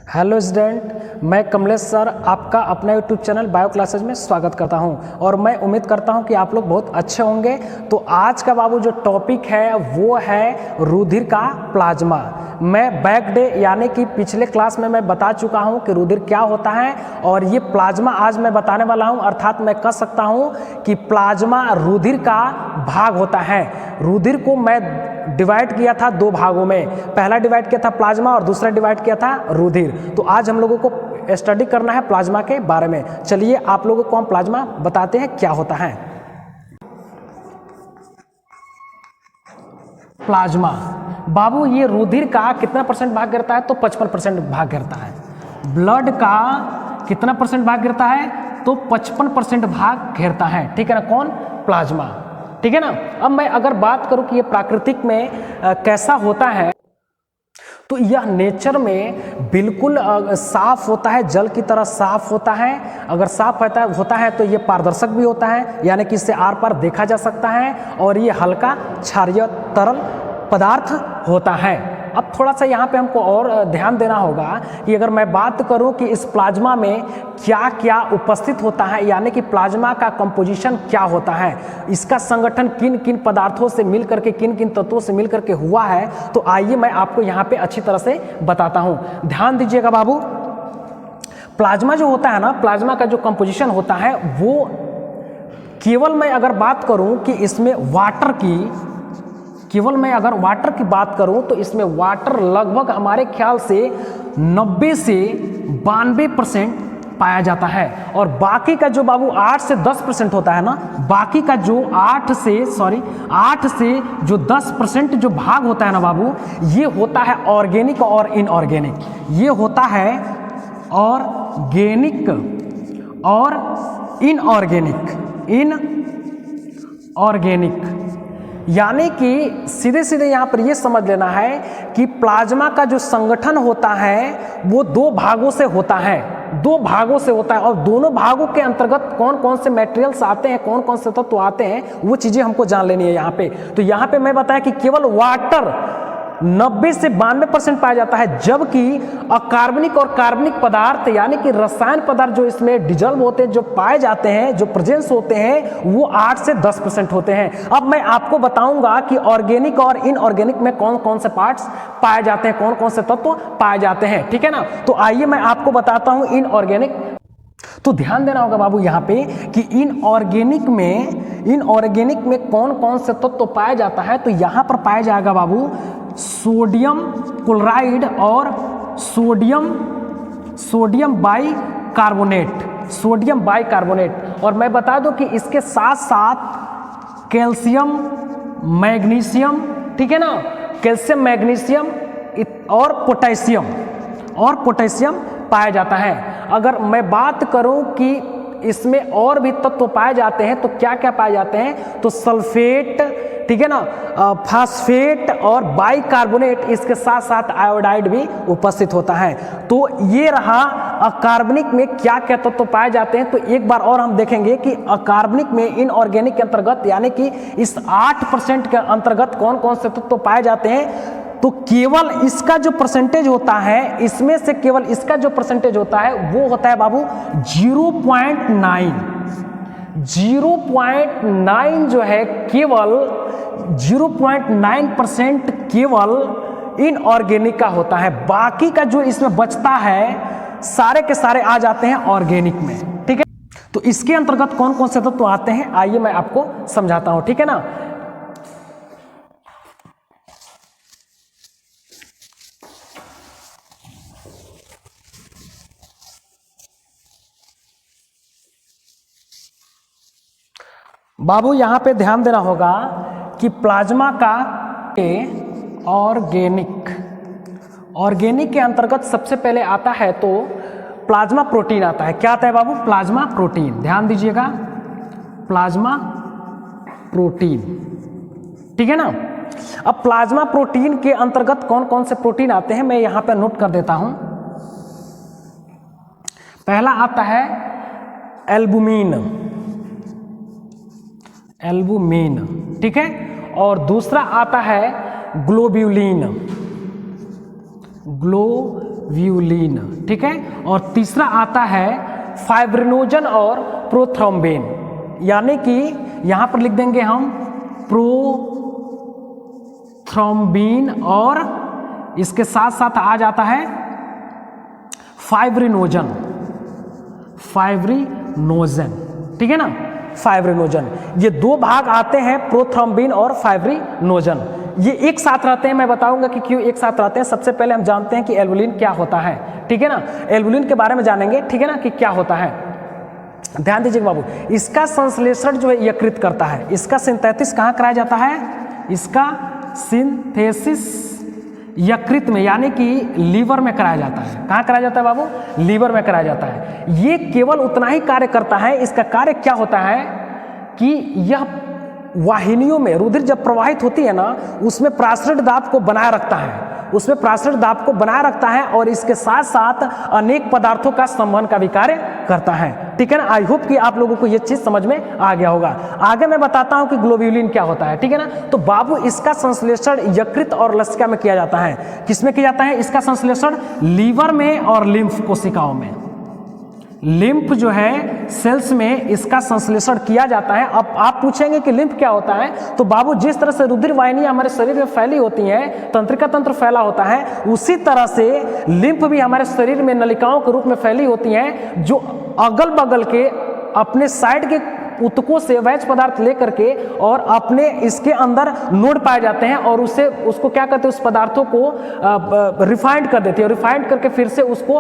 Hello student, मैं Kamlesh sir आपका अपना यूट्यूब चैनल बायो क्लासेज में स्वागत करता हूं और मैं उम्मीद करता हूं कि आप लोग बहुत अच्छे होंगे। तो आज का बाबू जो टॉपिक है वो है रुधिर का प्लाज्मा। मैं बैक डे यानी कि पिछले क्लास में मैं बता चुका हूं कि रुधिर क्या होता है और ये प्लाज्मा आज मैं बताने वाला हूं, अर्थात मैं कह सकता हूं कि प्लाज्मा रुधिर का भाग होता है। रुधिर को मैं डिवाइड किया था दो भागों में, पहला डिवाइड किया था प्लाज्मा और दूसरा डिवाइड किया था रुधिर। तो आज हम लोगों को स्टडी करना है प्लाज्मा के बारे में। चलिए आप लोगों को हम प्लाज्मा बताते हैं क्या होता है। प्लाज्मा बाबू ये रुधिर का कितना परसेंट भाग गिरता है? तो 55% भाग गिरता है। ब्लड का कितना परसेंट भाग गिरता है? तो 55% भाग घेरता है। ठीक है ना, कौन? प्लाज्मा। ठीक है ना। अब मैं अगर बात करूं कि ये प्राकृतिक में कैसा होता है, तो यह नेचर में बिल्कुल साफ होता है, जल की तरह साफ होता है। अगर साफ होता है तो ये पारदर्शक भी होता है, यानी कि इससे आर पार देखा जा सकता है और ये हल्का क्षारीय तरल पदार्थ होता है। अब थोड़ा सा यहाँ पे हमको और ध्यान देना होगा कि अगर मैं बात करूँ कि इस प्लाज्मा में क्या क्या उपस्थित होता है, यानी कि प्लाज्मा का कंपोजिशन क्या होता है, इसका संगठन किन किन पदार्थों से मिल करके, किन किन तत्वों से मिल करके हुआ है, तो आइए मैं आपको यहाँ पे अच्छी तरह से बताता हूँ। ध्यान दीजिएगा बाबू। प्लाज्मा जो होता है ना, प्लाज्मा का जो कंपोजिशन होता है वो केवल मैं अगर बात करूँ कि इसमें वाटर की बात करूं तो इसमें वाटर लगभग हमारे ख्याल से 90 से 92% पाया जाता है। और बाकी का जो बाबू 8 से 10% होता है ना, बाकी का जो 8 से जो 10% जो भाग होता है ना बाबू, ये होता है ऑर्गेनिक और इनऑर्गेनिक। ये होता है ऑर्गेनिक और इनऑर्गेनिक। यानी कि सीधे सीधे यहाँ पर ये समझ लेना है कि प्लाज्मा का जो संगठन होता है वो दो भागों से होता है और दोनों भागों के अंतर्गत कौन कौन से मटेरियल्स आते हैं, कौन कौन से तत्व आते हैं, वो चीजें हमको जान लेनी है यहाँ पे। तो यहाँ पे मैं बताया कि केवल वाटर 90 से 92% पाया जाता है, जबकि अकार्बनिक और कार्बनिक पदार्थ यानी कि रसायन पदार्थ जो इसमें डिजल्व होते हैं, जो पाए जाते हैं, जो प्रेजेंस होते हैं, वो 8 से 10% होते हैं। अब मैं आपको बताऊंगा कि ऑर्गेनिक और इनऑर्गेनिक में कौन कौन से पार्ट्स पाए जाते हैं, कौन कौन से तत्व पाए जाते हैं। ठीक है ना। तो आइए मैं आपको बताता हूं इनऑर्गेनिक। तो ध्यान देना होगा बाबू यहाँ पे कि इनऑर्गेनिक में कौन कौन से तत्व पाया जाता है। तो यहाँ पर पाया जाएगा बाबू सोडियम क्लोराइड और सोडियम बाइकार्बोनेट। और मैं बता दूं कि इसके साथ साथ कैल्शियम, मैग्नीशियम, ठीक है ना, कैल्शियम, मैग्नीशियम और पोटेशियम पाया जाता है। अगर मैं बात करूं कि इसमें और भी तत्व पाए जाते हैं तो क्या क्या पाए जाते हैं, तो सल्फेट, ठीक है ना, फास्फेट और बाइकार्बोनेट, इसके साथ साथ आयोडाइड भी उपस्थित होता है। तो ये रहा अकार्बनिक में क्या क्या तत्व पाए जाते हैं। तो एक बार और हम देखेंगे कि अकार्बनिक में इनऑर्गेनिक के अंतर्गत यानी कि इस 8% के अंतर्गत कौन कौन से तत्व पाए जाते हैं। तो केवल इसका जो परसेंटेज होता है, इसमें से केवल इसका जो परसेंटेज होता है वो होता है बाबू 0.9 जो है, केवल 0.9% केवल इनऑर्गेनिक का होता है। बाकी का जो इसमें बचता है सारे के सारे आ जाते हैं ऑर्गेनिक में। ठीक है। तो इसके अंतर्गत कौन कौन से तत्व आते हैं आइए मैं आपको समझाता हूं। ठीक है ना। बाबू यहाँ पे ध्यान देना होगा कि प्लाज्मा का ऑर्गेनिक के अंतर्गत सबसे पहले आता है तो प्लाज्मा प्रोटीन आता है। क्या आता है बाबू? Plasma protein. ध्यान दीजिएगा, प्लाज्मा प्रोटीन। ठीक है ना। अब प्लाज्मा प्रोटीन के अंतर्गत कौन कौन से प्रोटीन आते हैं मैं यहाँ पे नोट कर देता हूं। पहला आता है एल्बुमिन, ठीक है। और दूसरा आता है ग्लोब्यूलिन, ग्लोब्यूलिन, ठीक है। और तीसरा आता है फाइब्रिनोजन और प्रोथ्रोम्बिन, यानी कि यहां पर लिख देंगे हम प्रोथ्रोम्बिन और इसके साथ साथ आ जाता है फाइब्रिनोजन, ठीक है ना, फाइब्रिनोजन। ये दो भाग आते हैं, प्रोथ्रोम्बिन और फाइब्रिनोजन। ये एक साथ रहते हैं, मैं बताऊंगा कि क्यों एक साथ रहते हैं। सबसे पहले हम जानते हैं कि एल्बुलिन क्या होता है, ठीक है ना। एल्बुलिन के बारे में जानेंगे, ठीक है ना, कि क्या होता है। ध्यान दीजिए बाबू, इसका संश्लेषण जो है यकृत करता है। इसका सिंथेसिस कहाँ कराया जाता है? इसका सिंथेसिस यकृत में, यानी कि लीवर में कराया जाता है। कहाँ कराया जाता है बाबू? लीवर में कराया जाता है। ये केवल उतना ही कार्य करता है। इसका कार्य क्या होता है कि यह वाहिनियों में रुधिर जब प्रवाहित होती है ना, उसमें प्रासरण दाब को बनाए रखता है, उसमें प्रासरण दाब को बनाए रखता है और इसके साथ साथ अनेक पदार्थों का संवहन का भी कार्य करता है, ठीक है ना। आई होप कि आप लोगों को ये चीज समझ में आ गया होगा। आगे मैं बताता हूं कि ग्लोब्यूलिन क्या होता है, ठीक है ना। तो बाबू, इसका संश्लेषण यकृत और लसिका में किया जाता है। किसमें किया जाता है इसका संश्लेषण? लीवर में और लिम्फ कोशिकाओं में। लिम्फ जो है सेल्स में इसका संश्लेषण किया जाता है। अब आप पूछेंगे कि लिम्फ क्या होता है, तो बाबू, जिस तरह से रुधिर वाहिनियां हमारे शरीर में फैली होती हैं, तंत्रिका तंत्र फैला होता है, उसी तरह से लिम्फ भी हमारे शरीर में नलिकाओं के रूप में फैली होती हैं, जो अगल बगल के अपने साइड के ऊतकों से वैज पदार्थ लेकर के और अपने इसके अंदर नोड पाए जाते हैं और उसको क्या करते हैं, उस पदार्थों को रिफाइंड कर देती है और रिफाइंड करके फिर से उसको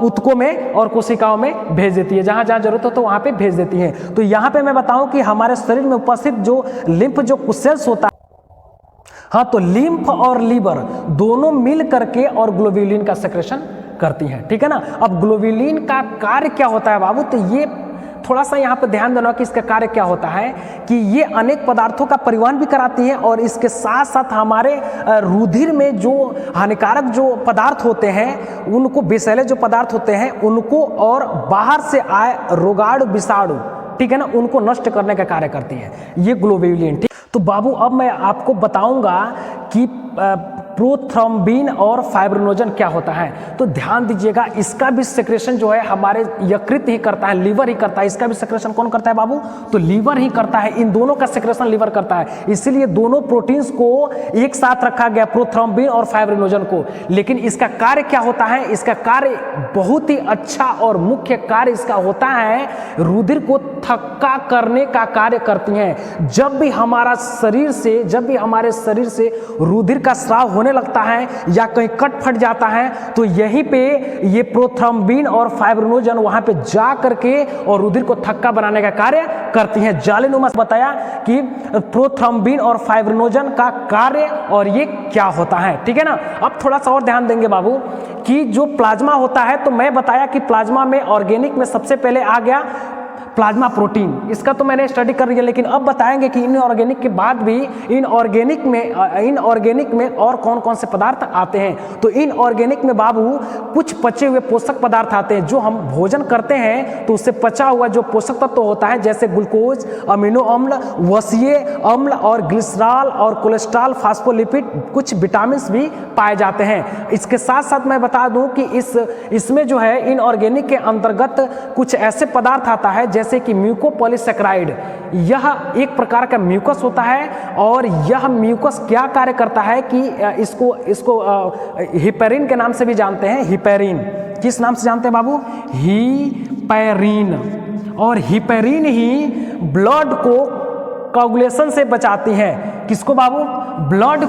ऊतकों में और कोशिकाओं में भेज देती है। जहां जहां जरूरत हो तो वहां पे भेज देती है। तो यहाँ पे मैं बताऊं कि हमारे शरीर में उपस्थित जो लिम्फ जो सेल्स होता है, हाँ, तो लिम्फ और लीवर दोनों मिल करके और ग्लोब्यूलिन का सेक्रेशन करती हैं, ठीक है ना। अब ग्लोब्यूलिन का कार्य क्या होता है बाबू, तो ये थोड़ा सा यहाँ पे ध्यान देना कि इसका कार्य क्या होता है कि ये अनेक पदार्थों का परिवहन भी कराती है और इसके साथ साथ हमारे रुधिर में जो हानिकारक जो पदार्थ होते हैं, उनको, विषैले जो पदार्थ होते हैं, उनको और बाहर से आए रोगाणु विषाणु, ठीक है ना, उनको नष्ट करने का कार्य करती है ये ग्लोब्यूलिन, ठीक। तो बाबू, अब मैं आपको बताऊंगा कि प्रोथ्रोम्बिन और फाइब्रिनोजन क्या होता है। तो ध्यान दीजिएगा, इसका भी सेक्रेशन जो है हमारे यकृत ही करता है, लीवर ही करता है। इसका भी सेक्रेशन कौन करता है बाबू? तो लीवर ही करता है। इन दोनों का सेक्रेशन लीवर करता है, इसीलिए दोनों प्रोटीन्स को एक साथ रखा गया, प्रोथ्रोम्बिन और फाइब्रिनोजन को। लेकिन इसका कार्य क्या होता है? इसका कार्य बहुत ही अच्छा और मुख्य कार्य इसका होता है, रुधिर को थक्का करने का कार्य करती हैं। जब भी हमारे शरीर से रुधिर का स्राव होने लगता है या कहीं कट फट जाता है, तो यहीं पे ये प्रोथ्रोम्बिन और फाइब्रिनोजन वहां पे जा करके और रुधिर को थक्का बनाने का कार्य करती हैं। जालिनुमा बताया कि प्रोथ्रोम्बिन और फाइब्रिनोजन का कार्य और ये क्या होता है, ठीक है ना। अब थोड़ा सा और ध्यान देंगे बाबू कि जो प्लाज्मा होता है, तो मैं बताया कि प्लाज्मा में ऑर्गेनिक में सबसे पहले आ गया प्लाज्मा प्रोटीन, इसका तो मैंने स्टडी कर लिया। लेकिन अब बताएंगे कि इनऑर्गेनिक के बाद भी इनऑर्गेनिक में और कौन कौन से पदार्थ आते हैं। तो इनऑर्गेनिक में बाबू कुछ पचे हुए पोषक पदार्थ आते हैं, जो हम भोजन करते हैं तो उससे पचा हुआ जो पोषक तत्व होता है, जैसे ग्लूकोज, अमीनो अम्ल, वसीय अम्ल और ग्लिसरॉल और कोलेस्ट्रॉल, फास्फोलिपिड, कुछ विटामिन भी पाए जाते हैं। इसके साथ साथ मैं बता दूं कि इसमें जो है इनऑर्गेनिक के अंतर्गत कुछ ऐसे पदार्थ आता है जैसे कि म्यूकोपॉलीसैकेराइड। यह एक प्रकार का म्यूकस होता है और यह म्यूकस क्या कार्य करता है कि इसको हिपेरिन के नाम से भी जानते हैं। हिपेरिन किस नाम से जानते हैं बाबू? हिपेरिन। और हिपेरिन ही ब्लड को कोगुलेशन से बचाती है। किसको बाबू? ब्लड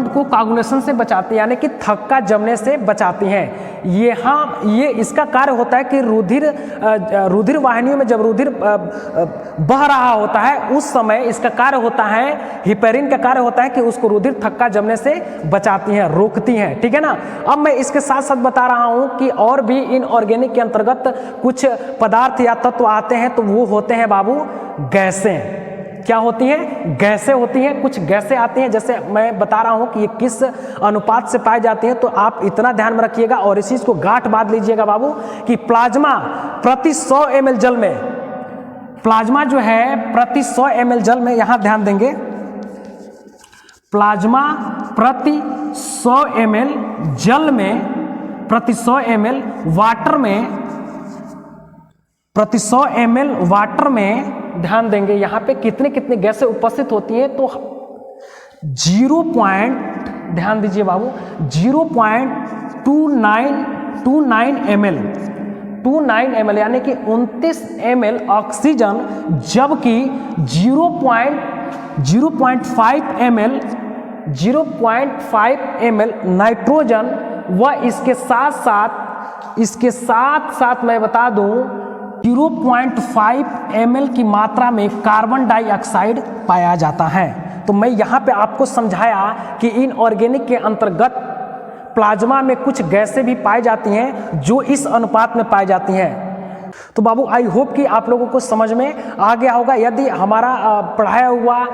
को कोगुलेशन से बचाती है, यानी कि थक्का जमने से बचाती हैं। ये इसका कार्य होता है कि रुधिर वाहिनियों में जब रुधिर बह रहा होता है, उस समय इसका कार्य होता है, हिपेरिन का कार्य होता है कि उसको रुधिर थक्का जमने से बचाती हैं, रोकती हैं, ठीक है ना। अब मैं इसके साथ साथ बता रहा हूं कि और भी इनऑर्गेनिक के अंतर्गत कुछ पदार्थ या तत्व आते हैं, तो वो होते हैं बाबू गैसें। क्या होती हैं? गैसें होती हैं। कुछ गैसें आती हैं, जैसे मैं बता रहा हूं कि ये किस अनुपात से पाई जाती हैं, तो आप इतना ध्यान में रखिएगा और इस चीज को गांठ बांध लीजिएगा बाबू कि प्लाज्मा प्रति 100 ml जल में, प्लाज्मा जो है प्रति 100 ml जल में, यहां ध्यान देंगे, प्लाज्मा प्रति 100 ml जल में, प्रति 100 ml वाटर में, प्रति 100 ml वाटर में ध्यान देंगे यहाँ पे कितने कितने गैसें उपस्थित होती हैं। तो 0. ध्यान दीजिए बाबू, 0.29 ml, 29 ml यानी कि 29 ml ऑक्सीजन, जबकि 0.5 ml नाइट्रोजन व इसके साथ साथ मैं बता दूं 0.5 ml की मात्रा में कार्बन डाइऑक्साइड पाया जाता है। तो मैं यहाँ पे आपको समझाया कि इनऑर्गेनिक के अंतर्गत प्लाज्मा में कुछ गैसें भी पाई जाती हैं जो इस अनुपात में पाई जाती हैं। तो बाबू आई होप कि आप लोगों को समझ में आ गया होगा। यदि हमारा पढ़ाया हुआ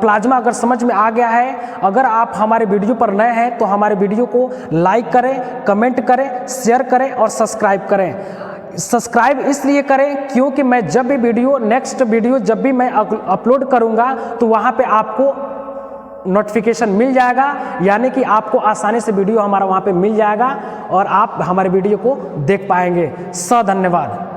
प्लाज्मा अगर समझ में आ गया है, अगर आप हमारे वीडियो पर नए हैं तो हमारे वीडियो को लाइक करें, कमेंट करें, शेयर करें और सब्सक्राइब करें। सब्सक्राइब इसलिए करें क्योंकि मैं जब भी नेक्स्ट वीडियो जब भी मैं अपलोड करूंगा तो वहां पे आपको नोटिफिकेशन मिल जाएगा, यानी कि आपको आसानी से वीडियो हमारा वहां पे मिल जाएगा और आप हमारे वीडियो को देख पाएंगे। धन्यवाद।